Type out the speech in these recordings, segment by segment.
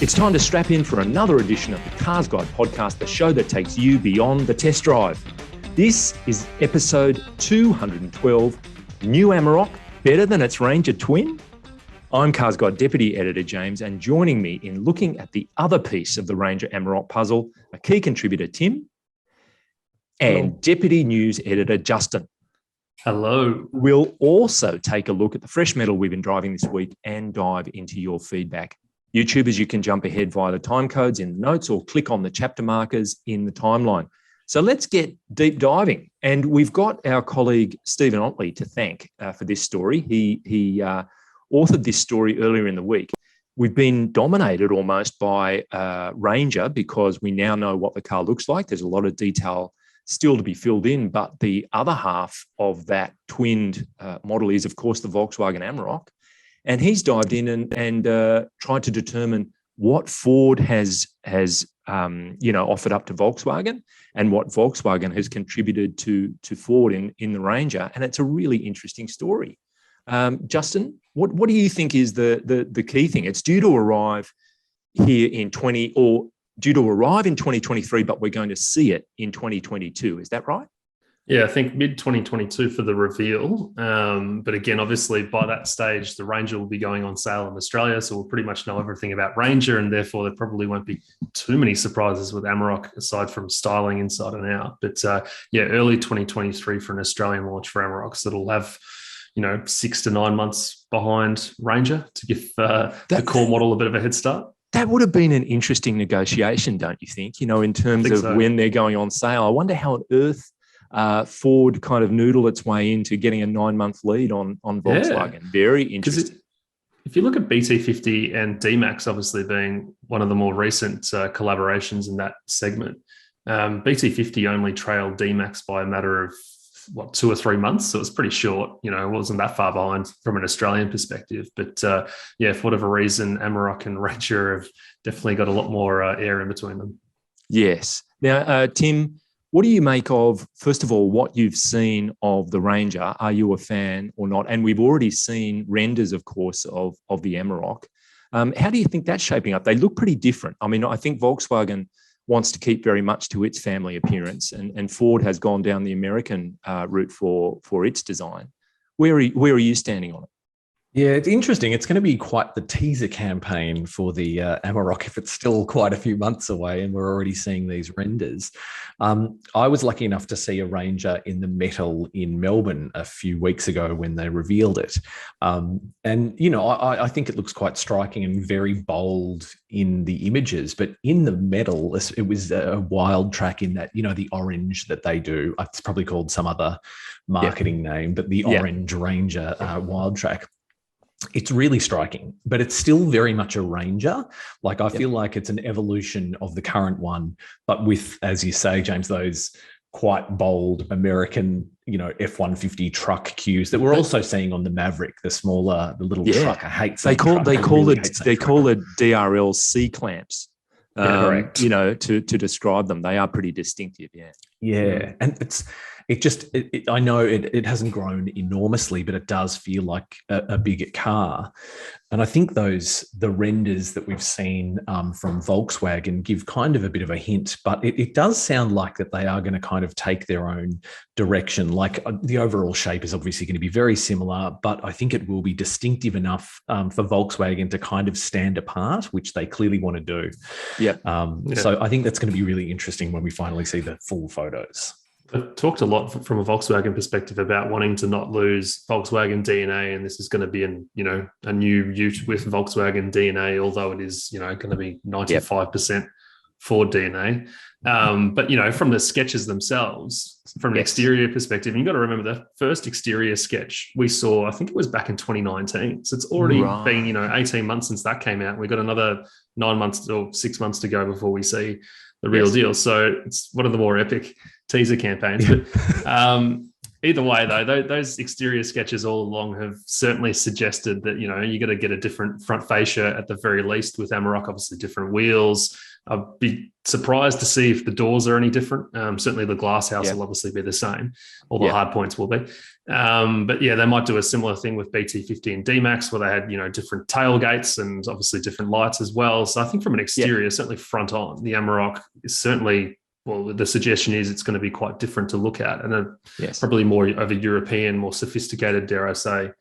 It's time to strap in for another edition of the CarsGuide podcast, the show that takes you beyond the test drive. This is episode 212, New Amarok, better than its Ranger twin? I'm CarsGuide Deputy Editor James, and joining me in looking at the other piece of the Ranger Amarok puzzle, a key contributor Tim, and Hello. Deputy News Editor Justin. Hello. We'll also take a look at the fresh metal we've been driving this week and dive into your feedback. YouTubers, you can jump ahead via the time codes in the notes or click on the chapter markers in the timeline. So let's get deep diving. And we've got our colleague Stephen Otley to thank for this story. He authored this story earlier in the week. We've been dominated almost by Ranger because we now know what the car looks like. There's a lot of detail still to be filled in, but the other half of that twinned model is, of course, the Volkswagen Amarok. And he's dived in and tried to determine what Ford has offered up to Volkswagen and what Volkswagen has contributed to Ford in the Ranger. And it's a really interesting story. Justin, what do you think is the key thing? It's due to arrive here in 2023, but we're going to see it in 2022. Is that right? Yeah, I think mid-2022 for the reveal. But again, obviously, by that stage, the Ranger will be going on sale in Australia, so we'll pretty much know everything about Ranger, and therefore there probably won't be too many surprises with Amarok, aside from styling inside and out. But early 2023 for an Australian launch for Amarok, so it'll have 6 to 9 months behind Ranger to give the core model a bit of a head start. That would have been an interesting negotiation, don't you think? In terms of when they're going on sale. I wonder how on earth Ford kind of noodle its way into getting a 9-month lead on Volkswagen. Yeah. Very interesting. If you look at BT50 and D-Max, obviously being one of the more recent collaborations in that segment, BT50 only trailed D-Max by a matter of 2 or 3 months. So it's pretty short. It wasn't that far behind from an Australian perspective. But for whatever reason, Amarok and Ranger have definitely got a lot more air in between them. Yes. Now, Tim, what do you make of, first of all, what you've seen of the Ranger? Are you a fan or not? And we've already seen renders, of course, of the Amarok. How do you think that's shaping up? They look pretty different. I mean, I think Volkswagen wants to keep very much to its family appearance, and Ford has gone down the American route for its design. Where are you standing on it? Yeah, it's interesting. It's going to be quite the teaser campaign for the Amarok if it's still quite a few months away and we're already seeing these renders. I was lucky enough to see a Ranger in the metal in Melbourne a few weeks ago when they revealed it. I think it looks quite striking and very bold in the images, but in the metal, it was a wild track in that, the orange that they do. It's probably called some other marketing name, but the orange Ranger wild track. It's really striking, but it's still very much a Ranger. I feel like it's an evolution of the current one, but with, as you say, James, those quite bold American, F-150 truck cues that we're also seeing on the Maverick, the little truck. I hate saying they call it DRL C clamps. Correct. To describe them, they are pretty distinctive. Yeah, and I know it hasn't grown enormously, but it does feel like a bigger car. And I think the renders that we've seen from Volkswagen give kind of a bit of a hint, but it does sound like that they are going to kind of take their own direction. The overall shape is obviously going to be very similar, but I think it will be distinctive enough for Volkswagen to kind of stand apart, which they clearly want to do. So I think that's going to be really interesting when we finally see the full photos. I've talked a lot from a Volkswagen perspective about wanting to not lose Volkswagen DNA, and this is going to be a new Ute with Volkswagen DNA, although it is going to be 95% Ford DNA. But from the sketches themselves, from an exterior perspective, you've got to remember the first exterior sketch we saw, I think it was back in 2019. So it's already been 18 months since that came out. We've got another 9 months or 6 months to go before we see the real deal. So it's one of the more epic teaser campaigns. But either way, though, those exterior sketches all along have certainly suggested that, you got to get a different front fascia at the very least with Amarok, obviously different wheels, I'd be surprised to see if the doors are any different. Certainly the glass house will obviously be the same. All the hard points will be. But yeah, they might do a similar thing with BT50 and D-Max where they had, different tailgates and obviously different lights as well. So I think from an exterior, certainly front on, the Amarok is certainly, well, the suggestion is it's going to be quite different to look at and probably more of a European, more sophisticated, dare I say,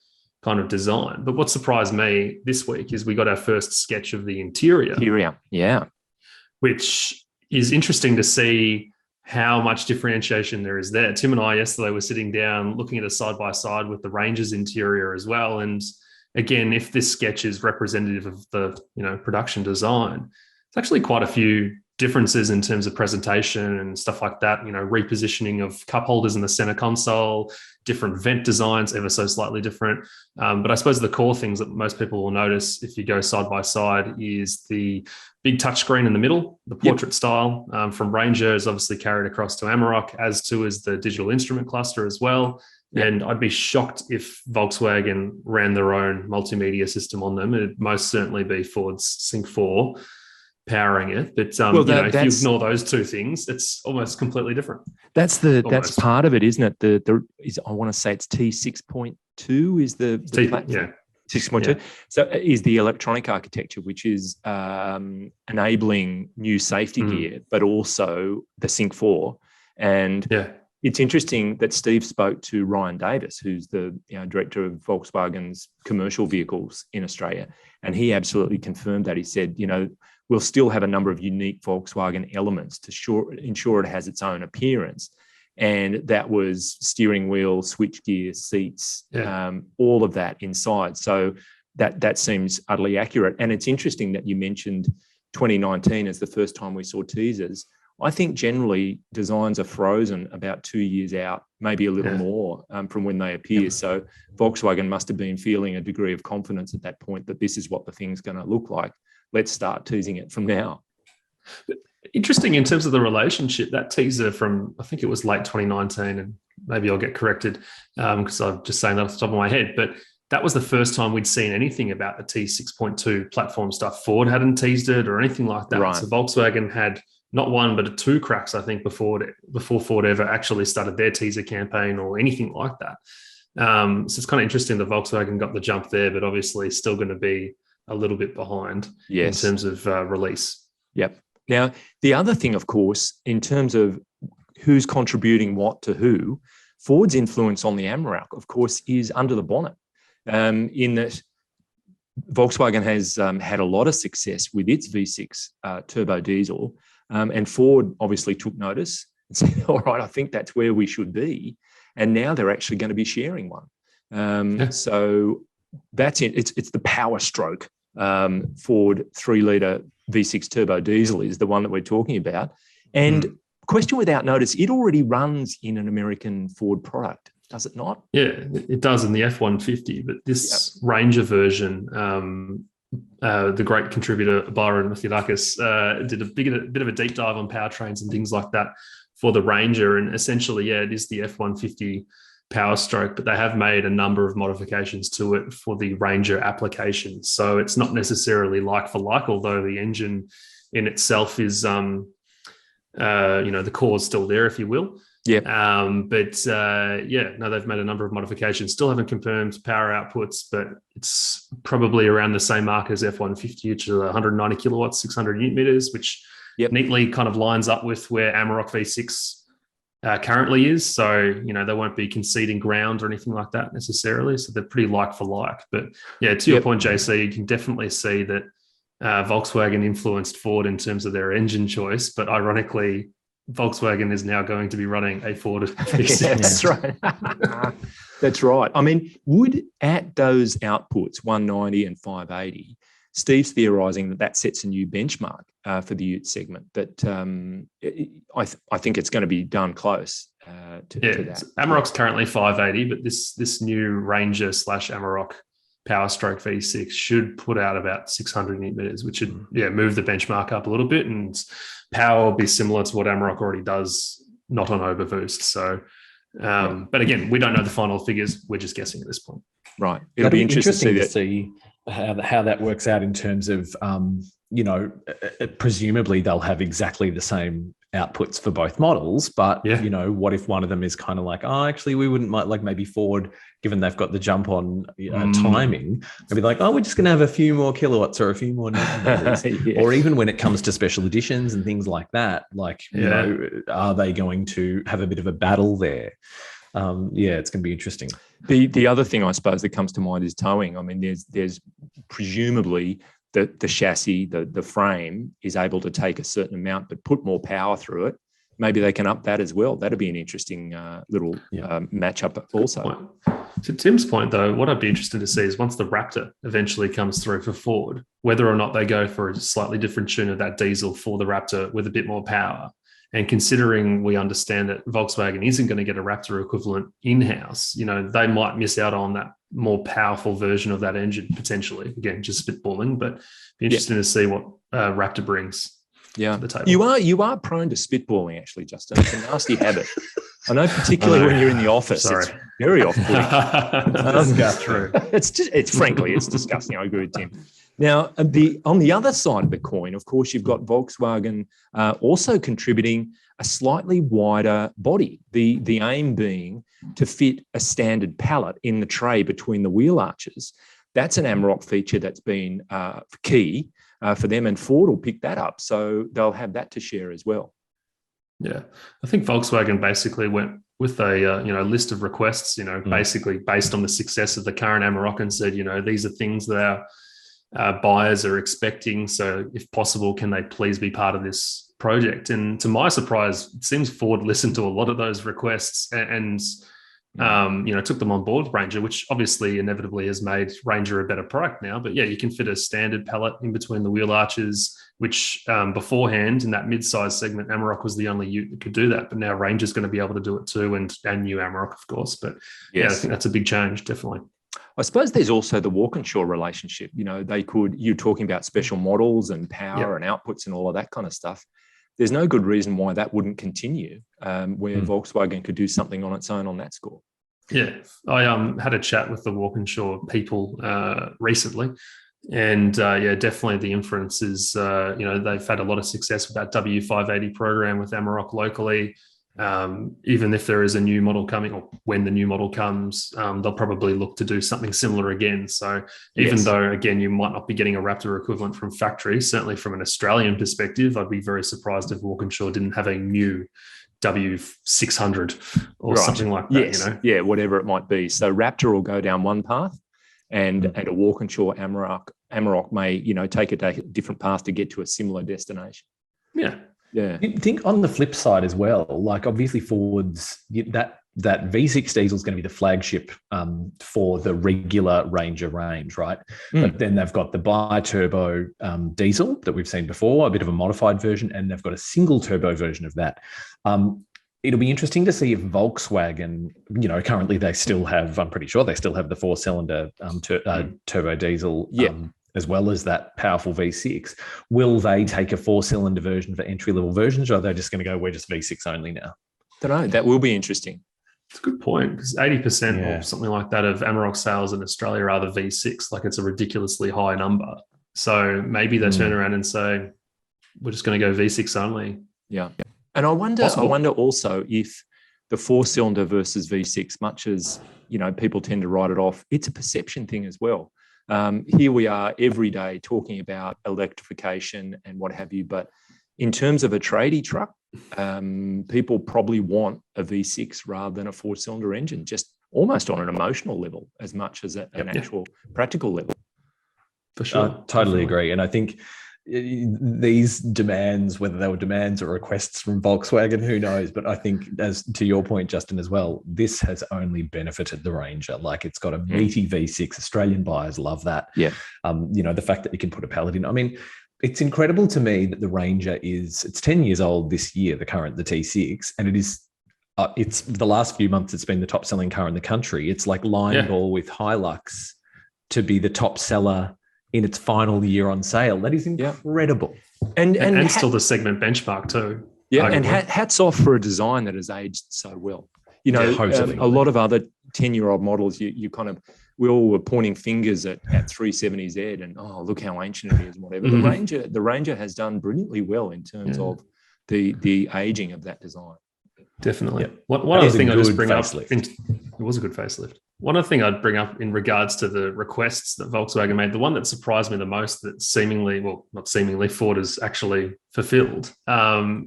kind of design. But what surprised me this week is we got our first sketch of the interior. Which is interesting to see how much differentiation there is there. Tim and I yesterday were sitting down looking at a side-by-side with the Ranger's interior as well. And again, if this sketch is representative of the production design, it's actually quite a few differences in terms of presentation and stuff like that, repositioning of cup holders in the center console, different vent designs, ever so slightly different. But I suppose the core things that most people will notice if you go side by side is the big touchscreen in the middle, the portrait style from Ranger is obviously carried across to Amarok, as too is the digital instrument cluster as well. And I'd be shocked if Volkswagen ran their own multimedia system on them. It'd most certainly be Ford's Sync 4 powering it. But if you ignore those two things, it's almost completely different. That's part of it, isn't it? I want to say it's T6.2 is the platform. 6.2. So is the electronic architecture, which is enabling new safety gear, but also the Sync 4. And it's interesting that Steve spoke to Ryan Davis, who's the director of Volkswagen's commercial vehicles in Australia. And he absolutely confirmed that. He said, we'll still have a number of unique Volkswagen elements to ensure it has its own appearance. And that was steering wheel, switchgear, seats, all of that inside. So that seems utterly accurate. And it's interesting that you mentioned 2019 as the first time we saw teasers. I think generally designs are frozen about 2 years out, maybe a little more from when they appear. So Volkswagen must have been feeling a degree of confidence at that point that this is what the thing's going to look like. Let's start teasing it from now. Interesting in terms of the relationship, that teaser from, I think it was late 2019, and maybe I'll get corrected because I'm just saying that off the top of my head, but that was the first time we'd seen anything about the T6.2 platform stuff. Ford hadn't teased it or anything like that. Right. So Volkswagen had not one, but two cracks, I think, before Ford ever actually started their teaser campaign or anything like that. So it's kind of interesting that Volkswagen got the jump there, but obviously still going to be a little bit behind in terms of release. Yep. Now, the other thing, of course, in terms of who's contributing what to who, Ford's influence on the Amarok, of course, is under the bonnet, in that Volkswagen has had a lot of success with its V6 turbo diesel, and Ford obviously took notice and said, all right, I think that's where we should be. And now they're actually going to be sharing one. So that's it. It's the power stroke. Ford 3-litre V6 turbo diesel is the one that we're talking about. And question without notice, it already runs in an American Ford product, does it not? Yeah, it does in the F-150, but this Ranger version, the great contributor Byron Mathiadakis did a bit of a deep dive on powertrains and things like that for the Ranger. And essentially, it is the F-150 power stroke, but they have made a number of modifications to it for the Ranger application. So it's not necessarily like for like, although the engine in itself is, the core is still there, if you will. Yeah. They've made a number of modifications. Still haven't confirmed power outputs, but it's probably around the same mark as F-150, which is 190 kilowatts, 600 newton meters, which neatly kind of lines up with where Amarok V6 currently is. So, they won't be conceding ground or anything like that necessarily. So they're pretty like for like. But to your point, JC, you can definitely see that Volkswagen influenced Ford in terms of their engine choice. But ironically, Volkswagen is now going to be running a Ford V6. That's right. That's right. I mean, would at those outputs, 190 and 580, Steve's theorising that sets a new benchmark for the ute segment. That I think it's going to be done close to that. Amarok's currently 580, but this new Ranger / Amarok Power Stroke V6 should put out about 600 newton meters, which should move the benchmark up a little bit, and power will be similar to what Amarok already does, not on overboost. So, but again, we don't know the final figures. We're just guessing at this point. Right. It'll be interesting to see how that works out in terms of presumably they'll have exactly the same outputs for both models, but what if one of them is kind of like, oh, actually we wouldn't mind, like maybe Ford, given they've got the jump on timing, they'll be like, oh, we're just going to have a few more kilowatts or a few more Newton meters. Or even when it comes to special editions and things like that, like, are they going to have a bit of a battle there? It's going to be interesting. The other thing I suppose that comes to mind is towing. I mean, there's presumably the chassis, the frame is able to take a certain amount, but put more power through it. Maybe they can up that as well. That'd be an interesting little matchup also. To Tim's point, though, what I'd be interested to see is once the Raptor eventually comes through for Ford, whether or not they go for a slightly different tune of that diesel for the Raptor with a bit more power. And considering we understand that Volkswagen isn't going to get a Raptor equivalent in-house, they might miss out on that more powerful version of that engine potentially. Again, just spitballing, but be interesting to see what Raptor brings to the table. You are prone to spitballing, actually, Justin. It's a nasty habit. I know, particularly when you're in the office. Sorry. It's very off-putting. It's frankly, it's disgusting. I agree with Tim. Now, on the other side of the coin, of course, you've got Volkswagen also contributing a slightly wider body. The aim being to fit a standard pallet in the tray between the wheel arches. That's an Amarok feature that's been key for them, and Ford will pick that up. So they'll have that to share as well. Yeah, I think Volkswagen basically went with a list of requests, basically based on the success of the current Amarok, and said, these are things that our buyers are expecting. So if possible, can they please be part of this project? And to my surprise, it seems Ford listened to a lot of those requests and took them on board, Ranger, which obviously inevitably has made Ranger a better product now. But you can fit a standard pallet in between the wheel arches, which beforehand in that mid-size segment, Amarok was the only ute that could do that. But now Ranger's going to be able to do it too, and new Amarok, of course. But I think that's a big change, definitely. I suppose there's also the Walkinshaw relationship. You're talking about special models and power and outputs and all of that kind of stuff. There's no good reason why that wouldn't continue, where Volkswagen could do something on its own on that score. Yeah, I had a chat with the Walkinshaw people recently, and definitely the inference is, they've had a lot of success with that W580 program with Amarok locally. Even if there is a new model coming, or when the new model comes, they'll probably look to do something similar again. So even though, again, you might not be getting a Raptor equivalent from factory, certainly from an Australian perspective, I'd be very surprised if Walkinshaw didn't have a new W600 or something like that. Yes. Yeah, whatever it might be. So Raptor will go down one path, and a Walkinshaw Amarok may, take a different path to get to a similar destination. Yeah. Yeah. I think on the flip side as well, like obviously Ford's that V6 diesel is going to be the flagship for the regular Ranger range, right? But then they've got the bi-turbo diesel that we've seen before, a bit of a modified version, and they've got a single turbo version of that. It'll be interesting to see if Volkswagen, currently they still have, I'm pretty sure they still have the 4-cylinder turbo diesel. As well as that powerful V6, will they take a 4-cylinder version for entry-level versions, or are they just going to go, we're just V6 only now? Don't know. That will be interesting. It's a good point, because 80% or something like that of Amarok sales in Australia are the V6. Like, it's a ridiculously high number. So maybe they turn around and say, we're just going to go V6 only. Yeah. And I wonder also if the 4-cylinder versus V6, much as, people tend to write it off, it's a perception thing as well. Here we are every day talking about electrification and what have you, but in terms of a tradie truck, people probably want a V6 rather than a 4-cylinder engine, just almost on an emotional level as much as an actual practical level. For sure. I totally agree. And I think these demands, whether they were demands or requests from Volkswagen, who knows? But I think, as to your point, Justin, as well, this has only benefited the Ranger. Like, it's got a meaty V6. Australian buyers love that. Yeah. The fact that you can put a pallet in. I mean, it's incredible to me that the Ranger it's 10 years old this year, the T6, and it is. It's the last few months, it's been the top selling car in the country. It's like line ball with Hilux to be the top seller in its final year on sale. That is incredible. And still the segment benchmark too. Yeah, arguably. And hats off for a design that has aged so well. Totally. A lot of other 10-year-old models, you kind of, we all were pointing fingers at 370Z and, oh, look how ancient it is and whatever. The Ranger has done brilliantly well in terms of the aging of that design. Definitely. One other thing I just bring up, it was a good facelift. One other thing I'd bring up in regards to the requests that Volkswagen made, the one that surprised me the most that not seemingly, Ford has actually fulfilled,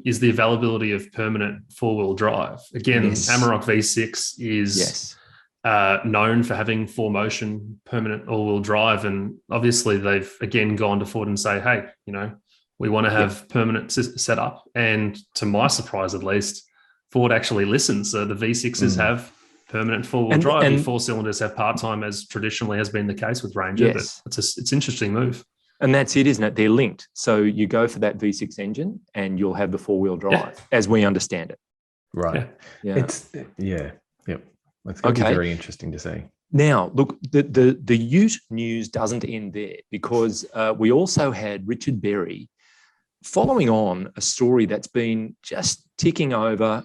is the availability of permanent four-wheel drive. Again, Amarok V6 is known for having 4Motion permanent all-wheel drive. And obviously they've, again, gone to Ford and say, hey, we want to have permanent setup. And to my surprise, at least, Ford actually listens. So the V6s have permanent four-wheel drive, and 4 cylinders have part-time, as traditionally has been the case with Ranger. Yes. But it's an interesting move. And that's it, isn't it? They're linked. So you go for that V6 engine and you'll have the four-wheel drive as we understand it. Right. Yeah. It's It's going to be very interesting to see. Now, look, the Ute news doesn't end there, because we also had Richard Berry following on a story that's been just ticking over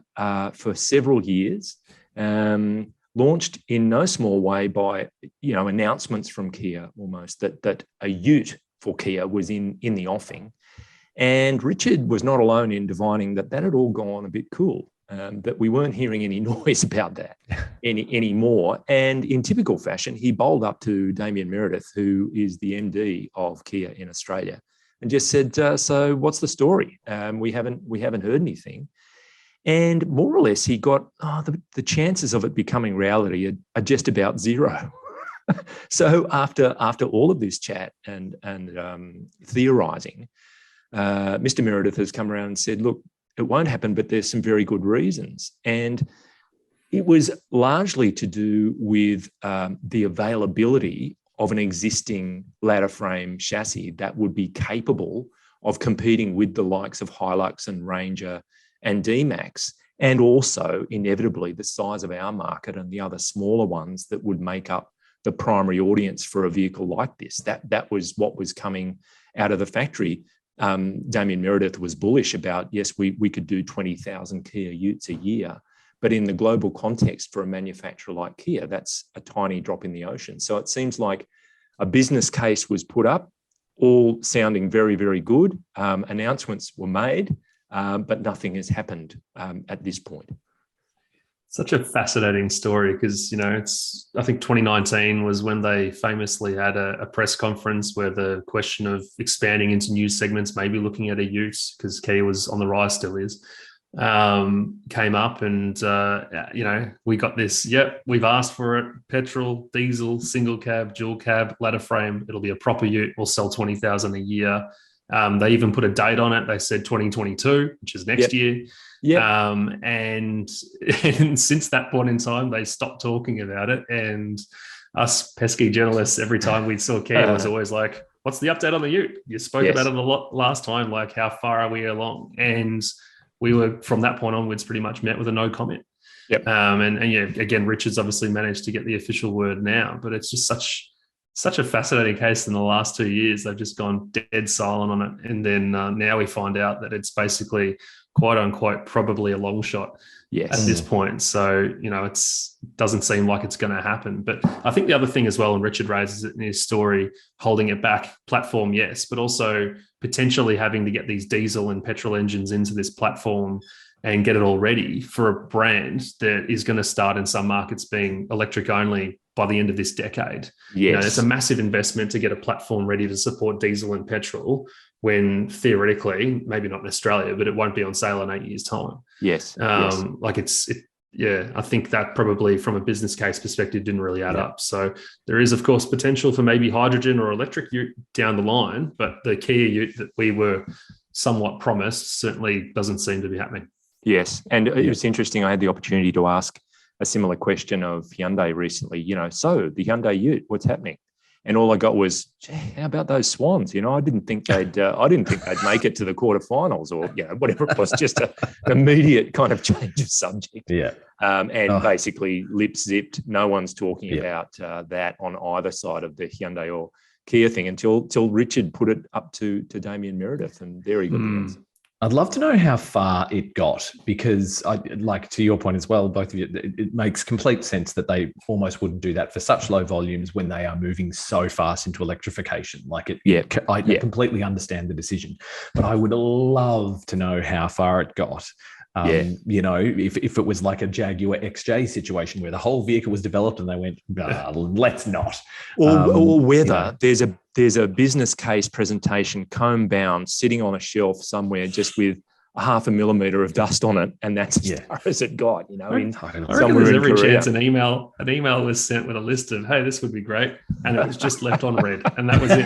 for several years, launched in no small way by announcements from Kia almost that a Ute for Kia was in the offing. And Richard was not alone in divining that had all gone a bit cool. That we weren't hearing any noise about that anymore. And in typical fashion, he bowled up to Damien Meredith, who is the MD of Kia in Australia, and just said, so what's the story? We haven't heard anything. And more or less, he got, the chances of it becoming reality are just about zero. So after all of this chat and theorising, Mr. Meredith has come around and said, look, it won't happen, but there's some very good reasons. And it was largely to do with the availability of an existing ladder frame chassis that would be capable of competing with the likes of Hilux and Ranger and D-Max, and also inevitably the size of our market and the other smaller ones that would make up the primary audience for a vehicle like this. That was what was coming out of the factory. Damien Meredith was bullish about, yes, we could do 20,000 Kia Utes a year, but in the global context for a manufacturer like Kia, that's a tiny drop in the ocean. So it seems like a business case was put up, all sounding very, very good. Announcements were made, but nothing has happened at this point. Such a fascinating story, because, I think 2019 was when they famously had a press conference where the question of expanding into new segments, maybe looking at a Ute, because Kia was on the rise, still is, came up. And, we got this, we've asked for it, petrol, diesel, single cab, dual cab, ladder frame. It'll be a proper Ute. We'll sell 20,000 a year. They even put a date on it. They said 2022, which is next year. Yeah. And since that point in time, they stopped talking about it. And us pesky journalists, every time we saw Kia, was always like, what's the update on the Ute? You spoke about it a lot last time. Like, how far are we along? And we were, from that point onwards, pretty much met with a no comment. Yep. Again, Richard's obviously managed to get the official word now, but it's just such a fascinating case. In the last 2 years, they've just gone dead silent on it. And then now we find out that it's basically, quote unquote, probably a long shot at this point. So, it doesn't seem like it's going to happen. But I think the other thing as well, and Richard raises it in his story, holding it back, platform, yes, but also potentially having to get these diesel and petrol engines into this platform and get it all ready for a brand that is going to start in some markets being electric only by the end of this decade. Yes. It's a massive investment to get a platform ready to support diesel and petrol, when theoretically, maybe not in Australia, but it won't be on sale in 8 years' time. Yes. I think that probably from a business case perspective didn't really add up. So there is, of course, potential for maybe hydrogen or electric Ute down the line, but the Kia Ute that we were somewhat promised certainly doesn't seem to be happening. Yes. And it was interesting. I had the opportunity to ask a similar question of Hyundai recently, so the Hyundai Ute, what's happening? And all I got was, how about those Swans? I didn't think they'd make it to the quarterfinals, or whatever it was. Just an immediate kind of change of subject. Yeah. Basically lip zipped. No one's talking about that on either side of the Hyundai or Kia thing until Richard put it up to Damien Meredith, and there he got the answer. I'd love to know how far it got, because like to your point as well, both of you, it makes complete sense that they almost wouldn't do that for such low volumes when they are moving so fast into electrification. I completely understand the decision, but I would love to know how far it got. If it was like a Jaguar XJ situation where the whole vehicle was developed and they went, let's not. Or whether there's a business case presentation comb bound sitting on a shelf somewhere just with a 0.5 millimeter of dust on it, and that's as far as it got. I reckon there's every chance an email was sent with a list of, hey, this would be great, and it was just left on red, and that was it.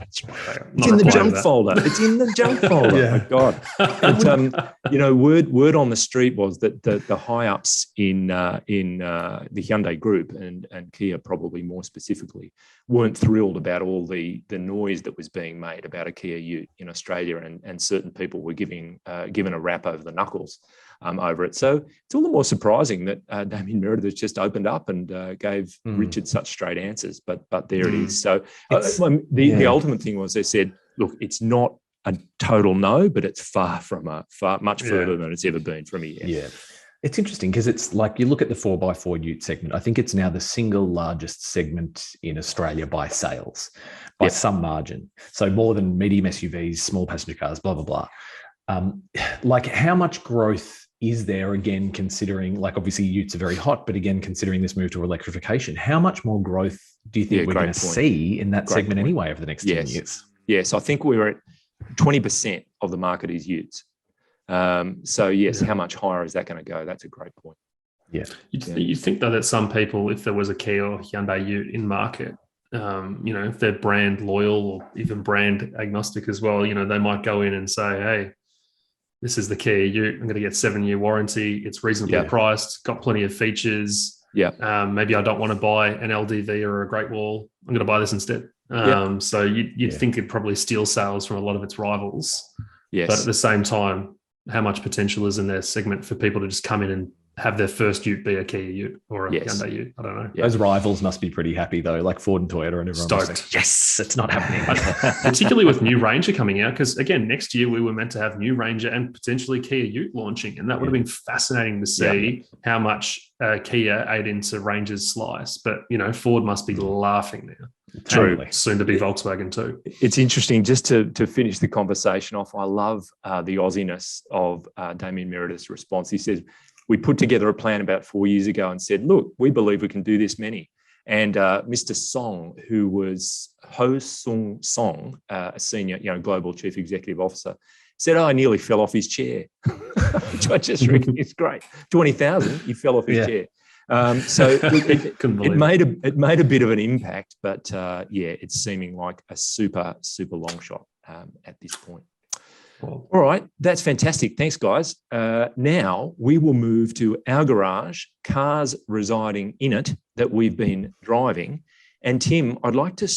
It's in the junk folder. It's in the junk folder. My God. But, word on the street was that the high ups in the Hyundai group and Kia probably more specifically weren't thrilled about all the noise that was being made about a Kia Ute in Australia, and certain people were given a rap over the knuckles over it. So it's all the more surprising that Damien Meredith just opened up and gave Richard such straight answers. But there it is. So the ultimate thing was they said, look, it's not a total no, but it's far much further than it's ever been from a yes. Yeah. It's interesting because it's like you look at the 4x4 Ute segment. I think it's now the single largest segment in Australia by sales, by some margin. So more than medium SUVs, small passenger cars, blah, blah, blah. How much growth is there, again, considering, obviously Utes are very hot, but again, considering this move to electrification, how much more growth do you think we're going to see in that segment anyway over the next 10 years? Yes, I think we were at 20% of the market is Utes. How much higher is that going to go? That's a great point. Yeah. You think, though, that some people, if there was a Kia or Hyundai Ute in market, if they're brand loyal or even brand agnostic as well, they might go in and say, hey, this is the Kia Ute. I'm going to get 7-year warranty. It's reasonably priced, got plenty of features. Yeah. Maybe I don't want to buy an LDV or a Great Wall. I'm going to buy this instead. So you'd think it'd probably steal sales from a lot of its rivals. Yes. But at the same time, how much potential is in their segment for people to just come in and have their first Ute be a Kia Ute or a Hyundai Ute? I don't know. Those rivals must be pretty happy though, like Ford and Toyota and everyone. Stoked. Yes, it's not happening. Particularly with new Ranger coming out, because again, next year we were meant to have new Ranger and potentially Kia Ute launching, and that would have been fascinating to see how much Kia ate into Ranger's slice. But Ford must be laughing now. True. And soon to be Volkswagen too. It's interesting, just to finish the conversation off, I love the Aussiness of Damien Meredith's response. He says, we put together a plan about 4 years ago and said, look, we believe we can do this many. And Mr. Song, who was Ho Sung Song, a senior global chief executive officer, said, I nearly fell off his chair, which I just reckon is great. 20,000, he fell off his chair. So it made a bit of an impact, but it's seeming like a super, super long shot at this point. All right, that's fantastic. Thanks, guys. Now we will move to our garage, cars residing in it that we've been driving. And Tim, I'd like to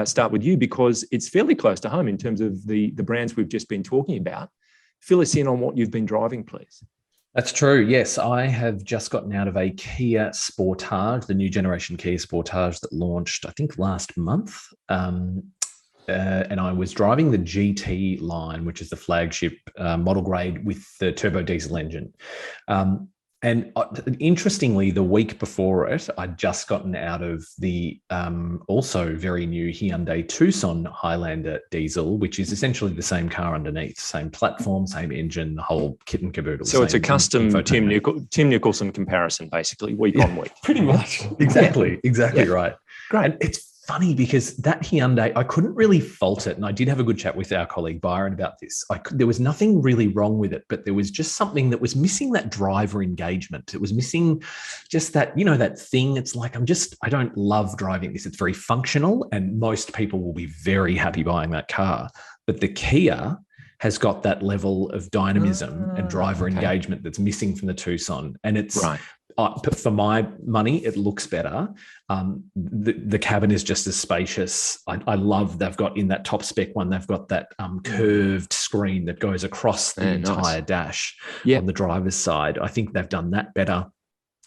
start with you because it's fairly close to home in terms of the brands we've just been talking about. Fill us in on what you've been driving, please. That's true. Yes, I have just gotten out of a Kia Sportage, the new generation Kia Sportage that launched, I think, last month. And I was driving the GT-Line, which is the flagship model grade with the turbo diesel engine. And interestingly, the week before it, I'd just gotten out of the also very new Hyundai Tucson Highlander diesel, which is essentially the same car underneath, same platform, same engine, the whole kit and caboodle. So it's a custom Tim Nicholson comparison, basically, week on week. Pretty much. Exactly right. Great. And it's funny because that Hyundai, I couldn't really fault it. And I did have a good chat with our colleague Byron about this. There was nothing really wrong with it, but there was just something that was missing, that driver engagement. It was missing just that, that thing. It's like, I don't love driving this. It's very functional and most people will be very happy buying that car. But the Kia has got that level of dynamism and driver engagement that's missing from the Tucson. And it's right. For my money, it looks better. The cabin is just as spacious. I love they've got in that top spec one, they've got that curved screen that goes across the entire dash on the driver's side. I think they've done that better.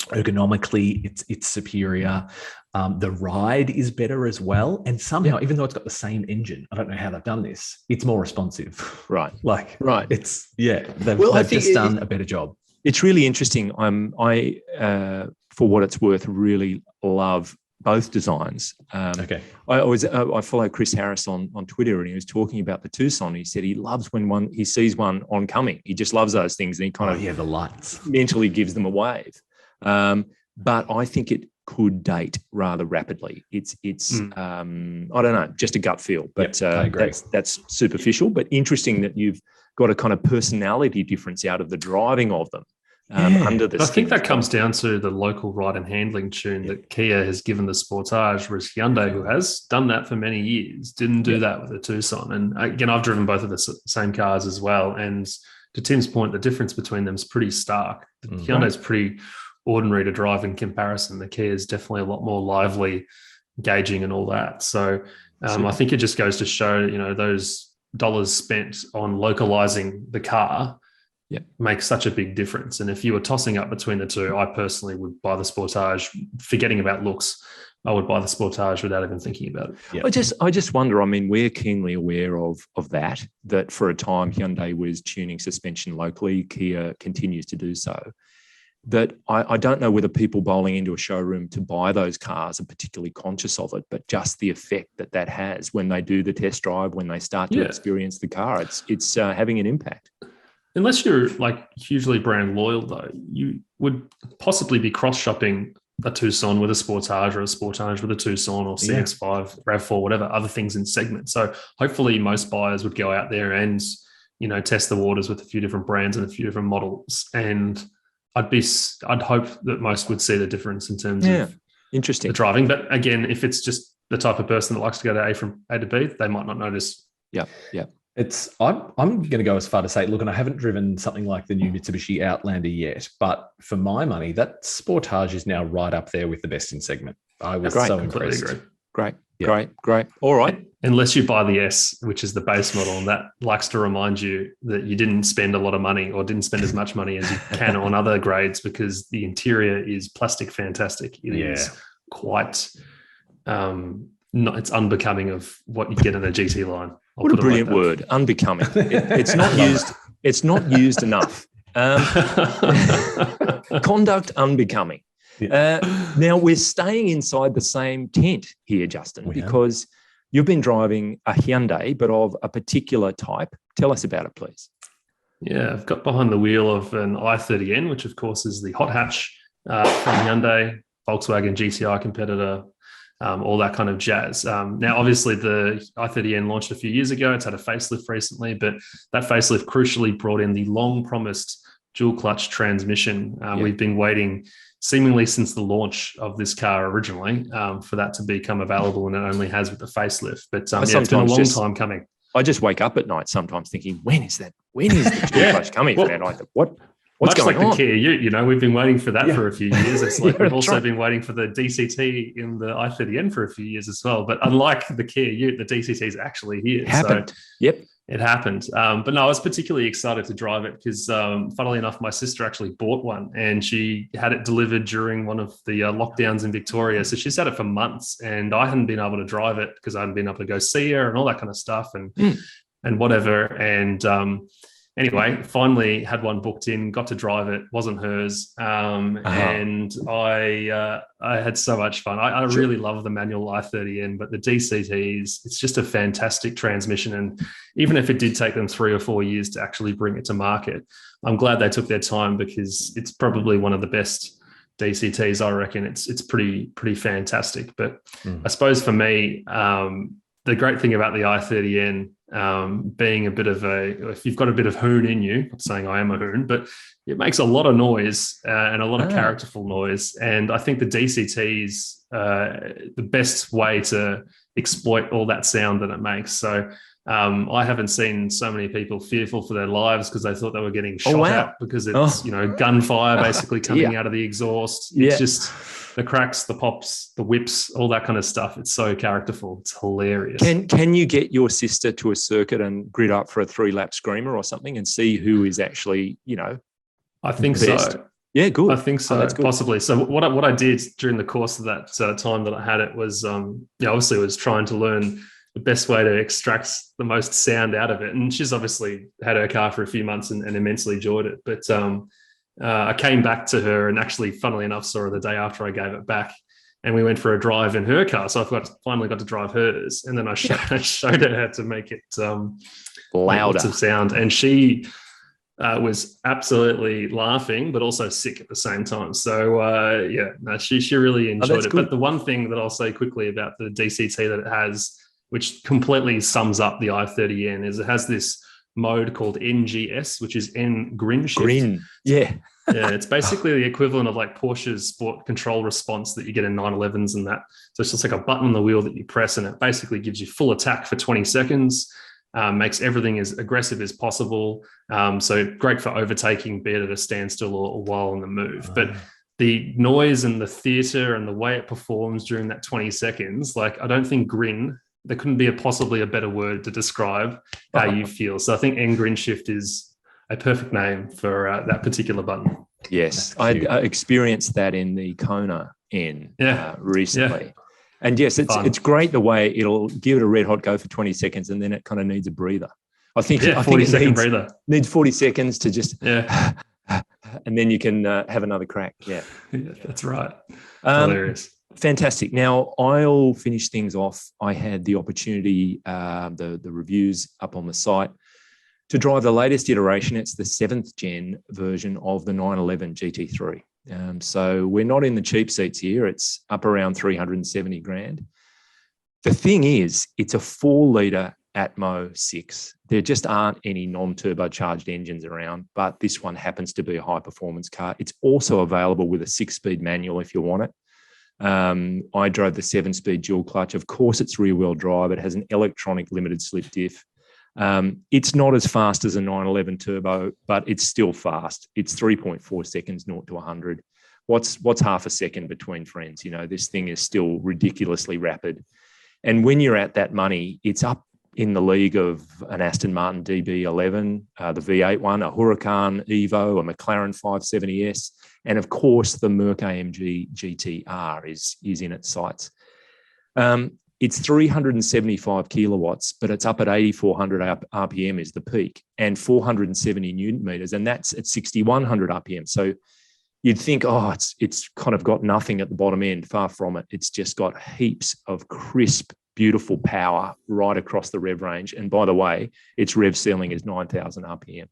Ergonomically, it's superior. The ride is better as well. And somehow, even though it's got the same engine, I don't know how they've done this, it's more responsive. Right. Right. They've just done a better job. It's really interesting. I for what it's worth, really love both designs. Okay. I follow Chris Harris on Twitter, and he was talking about the Tucson. He said he loves when he sees one oncoming. He just loves those things, and he kind of the lights mentally gives them a wave. But I think it could date rather rapidly. It's I don't know, just a gut feel, but I agree. That's superficial, but interesting that you've got a kind of personality difference out of the driving of them. Under the I think that comes down to the local ride and handling tune that Kia has given the Sportage, whereas Hyundai, who has done that for many years, didn't do that with the Tucson. And again, I've driven both of the same cars as well. And to Tim's point, the difference between them is pretty stark. The Hyundai's pretty ordinary to drive in comparison. The Kia is definitely a lot more lively, engaging, and all that. So I think it just goes to show, those dollars spent on localizing the car makes such a big difference. And if you were tossing up between the two, I personally would buy the Sportage, forgetting about looks. I would buy the Sportage without even thinking about it. Yeah. I just wonder, we're keenly aware of that for a time Hyundai was tuning suspension locally. Kia continues to do so. That I don't know whether people bowling into a showroom to buy those cars are particularly conscious of it, but just the effect that has when they do the test drive, when they start to experience the car, it's having an impact. Unless you're hugely brand loyal, though, you would possibly be cross-shopping a Tucson with a Sportage or a Sportage with a Tucson or CX-5, RAV4, whatever other things in segments. So hopefully most buyers would go out there and, test the waters with a few different brands and a few different models. And I'd hope that most would see the difference in terms of the driving. But again, if it's just the type of person that likes to go to A from A to B, they might not notice. Yeah. I'm going to go as far to say, look, and I haven't driven something like the new Mitsubishi Outlander yet, but for my money, that Sportage is now right up there with the best in segment. I was so impressed. Great. All right. Unless you buy the S, which is the base model, and that likes to remind you that you didn't spend a lot of money or didn't spend as much money as you can on other grades, because the interior is plastic fantastic. It is quite it's unbecoming of what you get in a GT line. What a brilliant word, unbecoming. It's not used. It's not used enough. Conduct unbecoming. Now we're staying inside the same tent here, Justin, because you've been driving a Hyundai, but of a particular type. Tell us about it, please. Yeah, I've got behind the wheel of an i30N, which of course is the hot hatch from Hyundai, Volkswagen GTI competitor. All that kind of jazz. Now, obviously, the i30N launched a few years ago. It's had a facelift recently, but that facelift crucially brought in the long-promised dual-clutch transmission. We've been waiting seemingly since the launch of this car originally for that to become available, and it only has with the facelift. But it's been a long time coming. I just wake up at night sometimes thinking, when is that? When is the dual-clutch coming for that? What's much going like on? the Kia Ute, we've been waiting for that for a few years. It's like we've also been waiting for the DCT in the i30N for a few years as well. But unlike the Kia Ute, the DCT is actually here. It happened. So it happened. But no, I was particularly excited to drive it because, funnily enough, my sister actually bought one and she had it delivered during one of the lockdowns in Victoria. So she's had it for months, and I hadn't been able to drive it because I hadn't been able to go see her and all that kind of stuff and whatever. And anyway, finally had one booked in, got to drive it, wasn't hers. And I had so much fun. I really love the manual i30N, but the DCTs, it's just a fantastic transmission. And even if it did take them 3 or 4 years to actually bring it to market, I'm glad they took their time because it's probably one of the best DCTs, I reckon. It's pretty fantastic. But I suppose for me, the great thing about the i30N, being a bit of if you've got a bit of hoon in you, not saying I am a hoon, but it makes a lot of noise and a lot of characterful noise. And I think the DCT's the best way to exploit all that sound that it makes. So I haven't seen so many people fearful for their lives because they thought they were getting shot at because it's gunfire basically coming out of the exhaust. It's just the cracks, the pops, the whips, all that kind of stuff. It's so characterful. It's hilarious. Can you get your sister to a circuit and grid up for a 3-lap screamer or something and see who is actually, I think best? so. Yeah, good. I think so, that's good. possibly. So what I did during the course of that time that I had it was, obviously was trying to learn the best way to extract the most sound out of it. And she's obviously had her car for a few months and immensely enjoyed it. But I came back to her and actually, funnily enough, saw her the day after I gave it back. And we went for a drive in her car. So I finally got to drive hers. And then I showed her how to make it louder, lots of sound. And she was absolutely laughing, but also sick at the same time. So she really enjoyed it. Good. But the one thing that I'll say quickly about the DCT that it has, which completely sums up the i30N, is it has this mode called NGS, which is N Grin Shift. Grin, yeah. Yeah, it's basically the equivalent of like Porsche's sport control response that you get in 911s and that. So it's just like a button on the wheel that you press, and it basically gives you full attack for 20 seconds, makes everything as aggressive as possible. So great for overtaking, be it at a standstill or while on the move. But the noise and the theatre and the way it performs during that 20 seconds, like I don't think grin, there couldn't be possibly a better word to describe how you feel. So I think N Grin Shift is a perfect name for that particular button. Yes, I experienced that in the Kona N recently. Yeah. And yes, it's great the way it'll give it a red hot go for 20 seconds and then it kind of needs a breather. I think 40-second breather. Needs 40 seconds to just and then you can have another crack. Yeah, that's right. Hilarious. Fantastic. Now, I'll finish things off. I had the opportunity, the reviews up on the site, to drive the latest iteration. It's the 7th gen version of the 911 GT3. So we're not in the cheap seats here. It's up around 370 grand. The thing is, it's a 4-litre Atmo 6. There just aren't any non-turbocharged engines around, but this one happens to be a high-performance car. It's also available with a 6-speed manual if you want it. I drove the 7-speed dual clutch. Of course, it's rear-wheel drive. It has an electronic limited slip diff. It's not as fast as a 911 turbo, but it's still fast. It's 3.4 seconds 0 to 100. What's half a second between friends? You know, this thing is still ridiculously rapid. And when you're at that money, it's up in the league of an Aston Martin DB11, the V8 one, a Huracan Evo, a McLaren 570S, and of course the Merc AMG GT-R is in its sights. It's 375 kilowatts, but it's up at 8,400 RPM is the peak, and 470 Newton meters, and that's at 6,100 RPM. So you'd think, it's kind of got nothing at the bottom end. Far from it. It's just got heaps of crisp, beautiful power right across the rev range. And by the way, its rev ceiling is 9,000 RPM.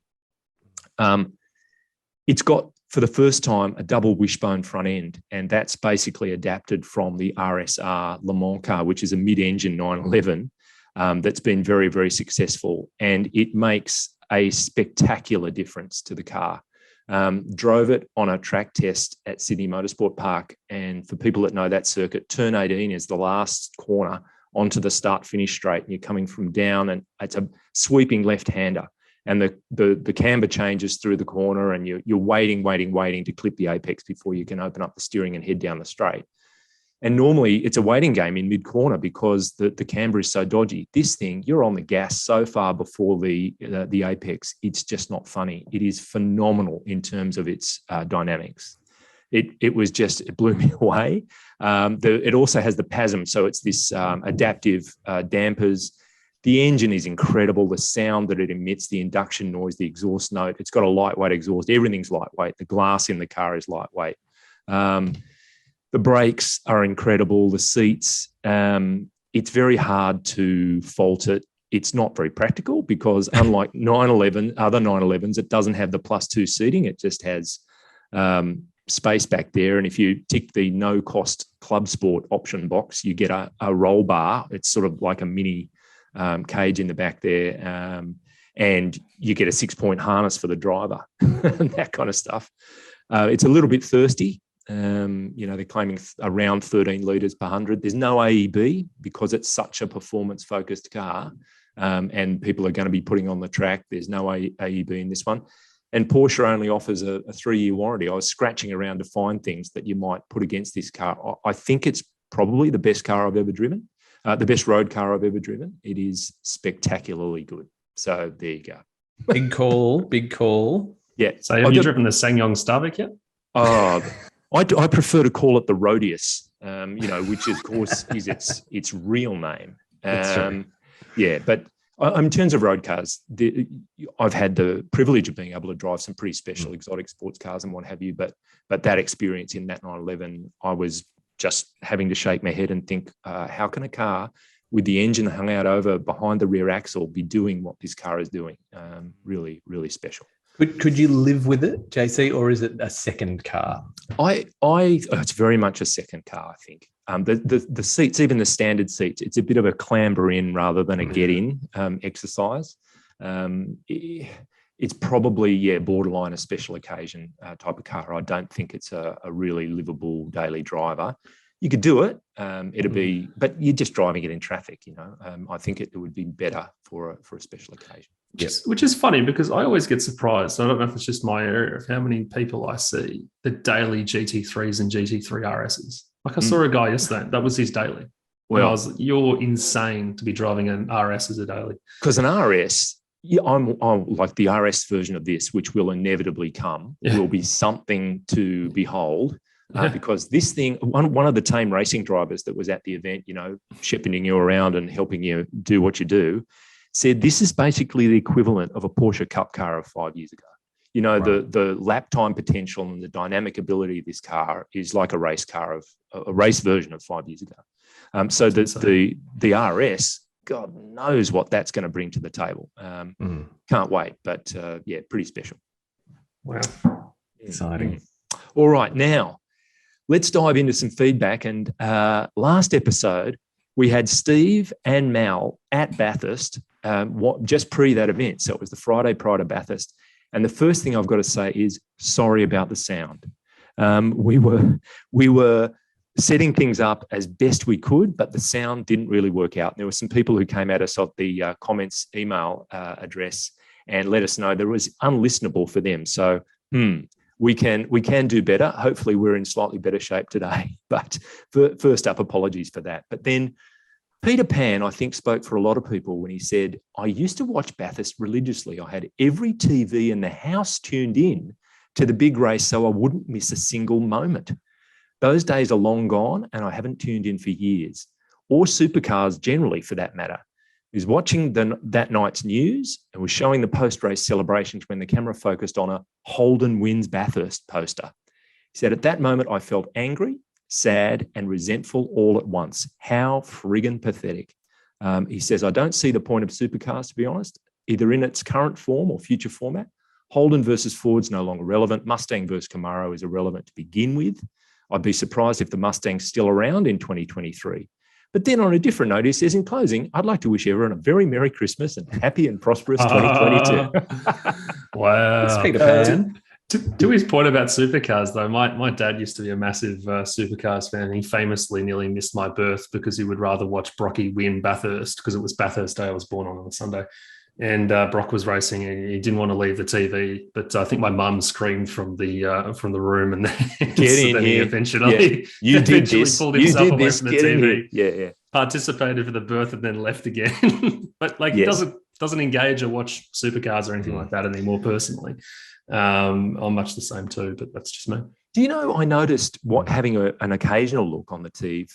It's got, for the first time, a double wishbone front end, and that's basically adapted from the RSR Le Mans car, which is a mid-engine 911 that's been very, very successful, and it makes a spectacular difference to the car. Drove it on a track test at Sydney Motorsport Park, and for people that know that circuit, turn 18 is the last corner onto the start-finish straight, and you're coming from down, and it's a sweeping left-hander. And the camber changes through the corner, and you're waiting to clip the apex before you can open up the steering and head down the straight. And normally it's a waiting game in mid-corner because the camber is so dodgy. This thing, you're on the gas so far before the apex, it's just not funny. It is phenomenal in terms of its dynamics. It blew me away. It also has the PASM, so it's this adaptive dampers. The engine is incredible. The sound that it emits, the induction noise, the exhaust note, it's got a lightweight exhaust. Everything's lightweight. The glass in the car is lightweight. The brakes are incredible. The seats, it's very hard to fault it. It's not very practical because unlike other 911s, it doesn't have the +2 seating. It just has space back there. And if you tick the no-cost Club Sport option box, you get a roll bar. It's sort of like a mini cage in the back there, and you get a 6-point harness for the driver and that kind of stuff. It's a little bit thirsty. They're claiming around 13 litres per 100. There's no AEB because it's such a performance-focused car, and people are going to be putting on the track. There's no AEB in this one. And Porsche only offers a 3-year warranty. I was scratching around to find things that you might put against this car. I think it's probably the best car I've ever driven. The best road car I've ever driven. It is spectacularly good. So there you go. Big call. Yeah. So have you driven the SsangYong Starbuck yet? Oh, I prefer to call it the Rhodius, which of course is its real name. Yeah, but in terms of road cars, I've had the privilege of being able to drive some pretty special exotic sports cars and what have you. But that experience in that 911, I was just having to shake my head and think, how can a car with the engine hung out over behind the rear axle be doing what this car is doing? Really, really special. Could you live with it, JC, or is it a second car? It's very much a second car, I think. The seats, even the standard seats, it's a bit of a clamber in rather than a get in exercise. It's probably, borderline a special occasion type of car. I don't think it's a really livable daily driver. You could do it. It'd be, but you're just driving it in traffic. I think it would be better for a special occasion. Which is funny because I always get surprised. I don't know if it's just my area of how many people I see the daily GT3s and GT3 RSs. Like I saw a guy yesterday, that was his daily. Well, you're insane to be driving an RS as a daily. Because an RS, I'm like the RS version of this, which will inevitably come, will be something to behold. Because this thing, one of the tame racing drivers that was at the event, shepherding you around and helping you do what you do, said this is basically the equivalent of a Porsche Cup car of 5 years ago. The lap time potential and the dynamic ability of this car is like a race car of a race version of 5 years ago. So the RS, God knows what that's going to bring to the table. Can't wait, but pretty special. Wow, exciting! All right, now let's dive into some feedback. And last episode, we had Steve and Mal at Bathurst, just pre that event. So it was the Friday prior to Bathurst. And the first thing I've got to say is sorry about the sound. We were setting things up as best we could, but the sound didn't really work out. There were some people who came at us at the comments email address and let us know that it was unlistenable for them. So we can do better. Hopefully we're in slightly better shape today. But first up, apologies for that. But then Peter Pan, I think, spoke for a lot of people when he said, I used to watch Bathurst religiously. I had every TV in the house tuned in to the big race so I wouldn't miss a single moment. Those days are long gone and I haven't tuned in for years, or supercars generally for that matter. He was watching that night's news and was showing the post-race celebrations when the camera focused on a Holden wins Bathurst poster. He said, at that moment, I felt angry, sad and resentful all at once. How friggin' pathetic. He says, I don't see the point of supercars, to be honest, either in its current form or future format. Holden versus Ford's no longer relevant. Mustang versus Camaro is irrelevant to begin with. I'd be surprised if the Mustang's still around in 2023. But then on a different note, he says, in closing, I'd like to wish everyone a very Merry Christmas and happy and prosperous 2022. Wow. It's Peter Pan. To his point about supercars, though, my dad used to be a massive supercars fan. He famously nearly missed my birth because he would rather watch Brocky win Bathurst because it was Bathurst Day. I was born on a Sunday. And Brock was racing and he didn't want to leave the TV. But I think my mum screamed from the room and then, he eventually, you did this. Pulled himself away from the TV. Yeah. Participated for the birth and then left again. But he doesn't engage or watch supercars or anything like that anymore personally. I'm much the same too, but that's just me. Do you know, I noticed having an occasional look on the TV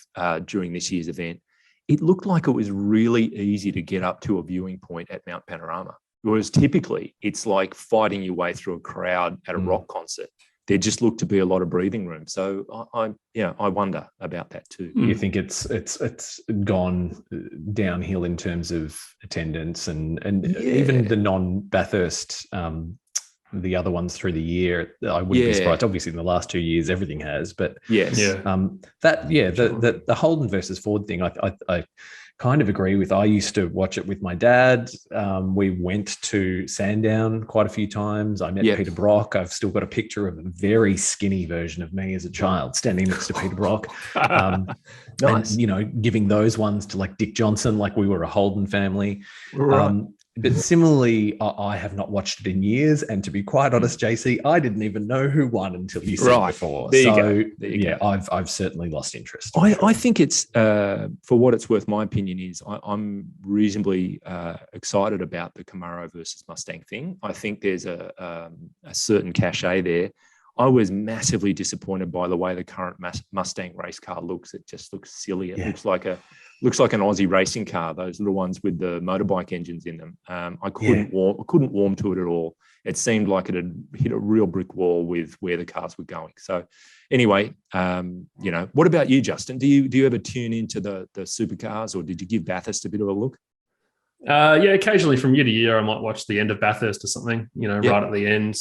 during this year's event, it looked like it was really easy to get up to a viewing point at Mount Panorama, whereas typically it's like fighting your way through a crowd at a rock concert. There just looked to be a lot of breathing room. So I wonder about that too. You think it's gone downhill in terms of attendance and even the non-Bathurst the other ones through the year, I wouldn't be surprised. Obviously, in the last 2 years, everything has. But the Holden versus Ford thing, I kind of agree with. I used to watch it with my dad. We went to Sandown quite a few times. I met Peter Brock. I've still got a picture of a very skinny version of me as a child standing next to Peter Brock. Nice. And, giving those ones to like Dick Johnson, like we were a Holden family. Right. But similarly, I have not watched it in years. And to be quite honest, JC, I didn't even know who won until you said before. There you go. I've certainly lost interest. I think it's, for what it's worth, my opinion is I'm reasonably excited about the Camaro versus Mustang thing. I think there's a certain cachet there. I was massively disappointed by the way the current Mustang race car looks. It just looks silly. It looks like an Aussie racing car, those little ones with the motorbike engines in them. I couldn't warm to it at all. It seemed like it had hit a real brick wall with where the cars were going. So anyway, what about you, Justin? Do you ever tune into the supercars, or did you give Bathurst a bit of a look? Occasionally from year to year, I might watch the end of Bathurst or something, right at the end,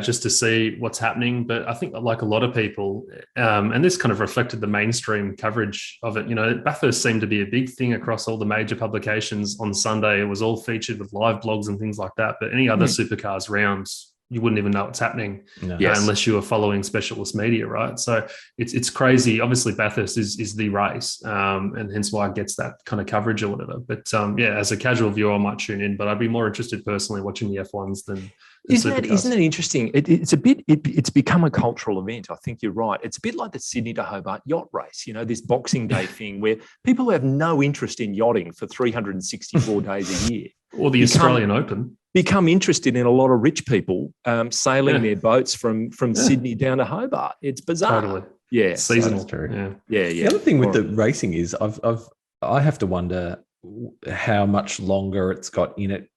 just to see what's happening. But I think, like a lot of people, and this kind of reflected the mainstream coverage of it, Bathurst seemed to be a big thing across all the major publications on Sunday. It was all featured with live blogs and things like that. But any other supercars rounds, you wouldn't even know what's happening unless you were following specialist media, right? So it's crazy. Obviously, Bathurst is the race, and hence why it gets that kind of coverage or whatever. But as a casual viewer, I might tune in, but I'd be more interested personally watching the F1s than Isn't it interesting? It's become a cultural event. I think you're right. It's a bit like the Sydney to Hobart yacht race, this Boxing Day thing where people who have no interest in yachting for 364 days a year. Or the Australian Open. Become interested in a lot of rich people sailing their boats from Sydney down to Hobart. It's bizarre. Totally. Yeah. Seasonal. Yeah. The other thing with the racing is I have to wonder how much longer it's got in it,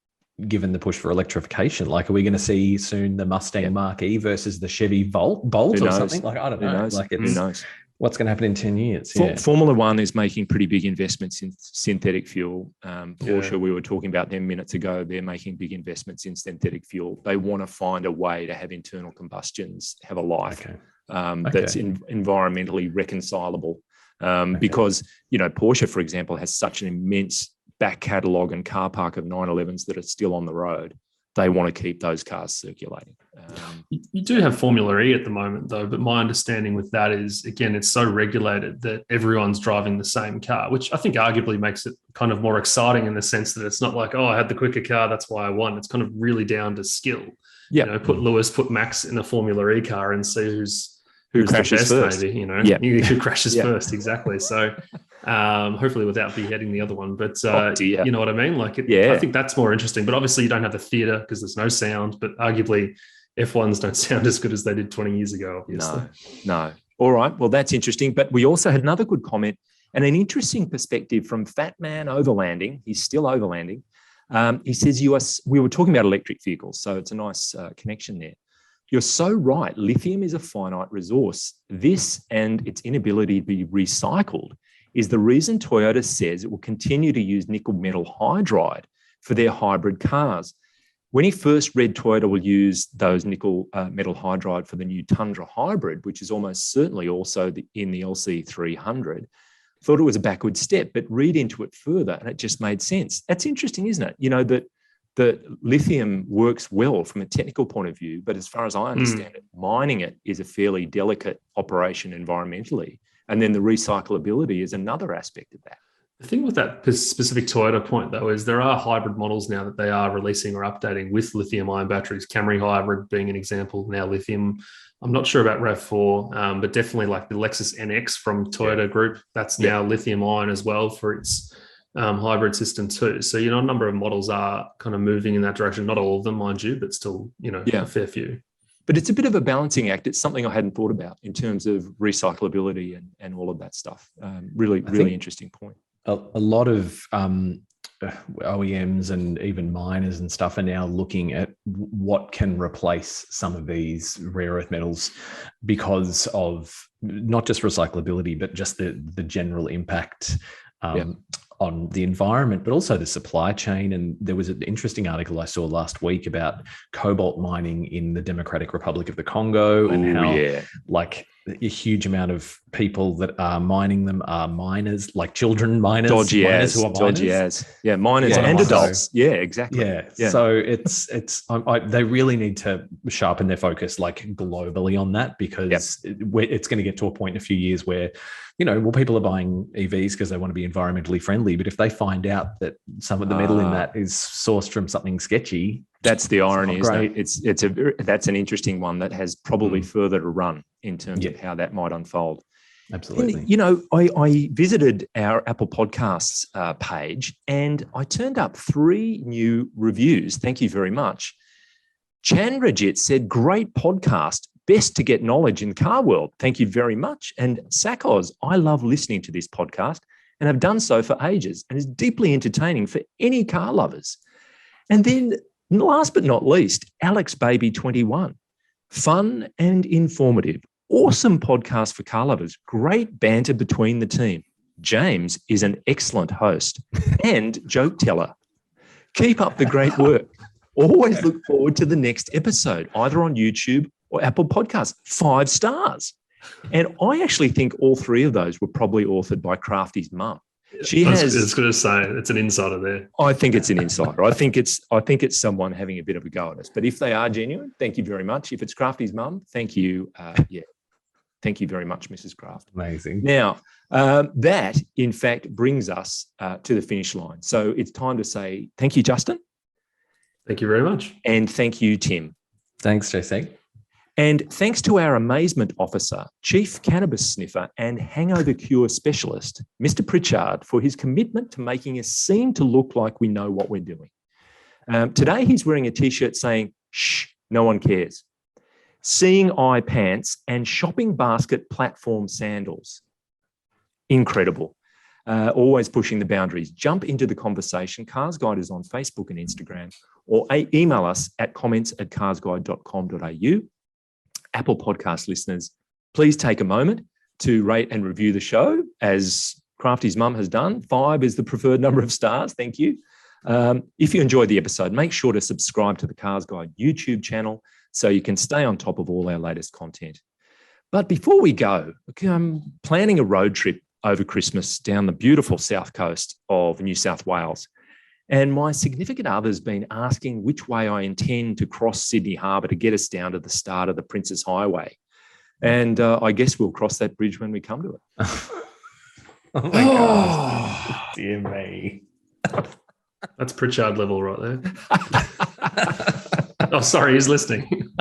given the push for electrification. Like, are we going to see soon the Mustang Mach-E versus the Chevy Bolt or something? Like, I don't know. Who knows? What's going to happen in 10 years? Formula One is making pretty big investments in synthetic fuel. Porsche, we were talking about them minutes ago. They're making big investments in synthetic fuel. They want to find a way to have internal combustions have a life that's environmentally reconcilable. Because, Porsche, for example, has such an immense back catalogue and car park of 911s that are still on the road. They want to keep those cars circulating. You do have Formula E at the moment, though, but my understanding with that is, again, it's so regulated that everyone's driving the same car, which I think arguably makes it kind of more exciting in the sense that it's not like, I had the quicker car, that's why I won. It's kind of really down to skill. Yeah, put Max in a Formula E car and see who crashes the best, first. Maybe, who crashes first, exactly. So hopefully without beheading the other one. But you know what I mean? I think that's more interesting. But obviously you don't have the theatre because there's no sound, but arguably F1s don't sound as good as they did 20 years ago, obviously. No. All right. Well, that's interesting. But we also had another good comment and an interesting perspective from Fat Man Overlanding. He's still overlanding. He says, we were talking about electric vehicles, so it's a nice connection there. You're so right. Lithium is a finite resource. This and its inability to be recycled is the reason Toyota says it will continue to use nickel metal hydride for their hybrid cars. When he first read Toyota will use those nickel metal hydride for the new Tundra hybrid, which is almost certainly also in the LC300, thought it was a backward step, but read into it further and it just made sense. That's interesting, isn't it? That lithium works well from a technical point of view, but as far as I understand it, mining it is a fairly delicate operation environmentally. And then the recyclability is another aspect of that. The thing with that specific Toyota point, though, is there are hybrid models now that they are releasing or updating with lithium-ion batteries. Camry hybrid being an example, now lithium. I'm not sure about RAV4, but definitely like the Lexus NX from Toyota Group, that's now lithium-ion as well for its hybrid system too. So, a number of models are kind of moving in that direction. Not all of them, mind you, but still, a fair few. But it's a bit of a balancing act. It's something I hadn't thought about in terms of recyclability and all of that stuff. Really interesting point. A lot of OEMs and even miners and stuff are now looking at what can replace some of these rare earth metals because of not just recyclability, but just the general impact on the environment, but also the supply chain. And there was an interesting article I saw last week about cobalt mining in the Democratic Republic of the Congo and how a huge amount of people that are mining them are miners, like children miners, miners who are miners. Yeah, miners and adults. Yeah, exactly. Yeah. So they really need to sharpen their focus globally on that because it's going to get to a point in a few years where, people are buying EVs because they want to be environmentally friendly. But if they find out that some of the metal in that is sourced from something sketchy, that's the irony, isn't it? That's an interesting one that has probably further to run in terms of how that might unfold. Absolutely. And, I visited our Apple Podcasts page and I turned up 3 new reviews. Thank you very much. Chandrajit said, great podcast. best to get knowledge in the car world. Thank you very much. And Sakos, I love listening to this podcast and have done so for ages and is deeply entertaining for any car lovers. And then last but not least, Alex Baby 21. Fun and informative. Awesome podcast for car lovers. Great banter between the team. James is an excellent host and joke teller. Keep up the great work. Always look forward to the next episode, either on YouTube or Apple Podcasts. 5 stars. And I actually think all 3 of those were probably authored by Crafty's mum. I was going to say it's an insider there. I think it's an insider. I think it's someone having a bit of a go at us. But if they are genuine, thank you very much. If it's Crafty's mum, thank you. Thank you very much, Mrs. Craft. Amazing. Now, that in fact brings us to the finish line. So it's time to say thank you, Justin. Thank you very much. And thank you, Tim. Thanks, JC. And thanks to our amazement officer, chief cannabis sniffer and hangover cure specialist, Mr. Pritchard, for his commitment to making us seem to look like we know what we're doing. Today, he's wearing a T-shirt saying, "Shh, no one cares." Seeing eye pants and shopping basket platform sandals. Incredible. Always pushing the boundaries. Jump into the conversation. CarsGuide is on Facebook and Instagram, or email us at comments@carsguide.com.au. Apple Podcast listeners, please take a moment to rate and review the show, as Crafty's mum has done. 5 is the preferred number of stars. Thank you. If you enjoyed the episode, make sure to subscribe to the CarsGuide YouTube channel so you can stay on top of all our latest content. But before we go, I'm planning a road trip over Christmas down the beautiful south coast of New South Wales. And my significant other's been asking which way I intend to cross Sydney Harbour to get us down to the start of the Princes Highway. And I guess we'll cross that bridge when we come to it. Oh, my God. Dear me. That's Pritchard level right there. Oh, sorry, he's listening.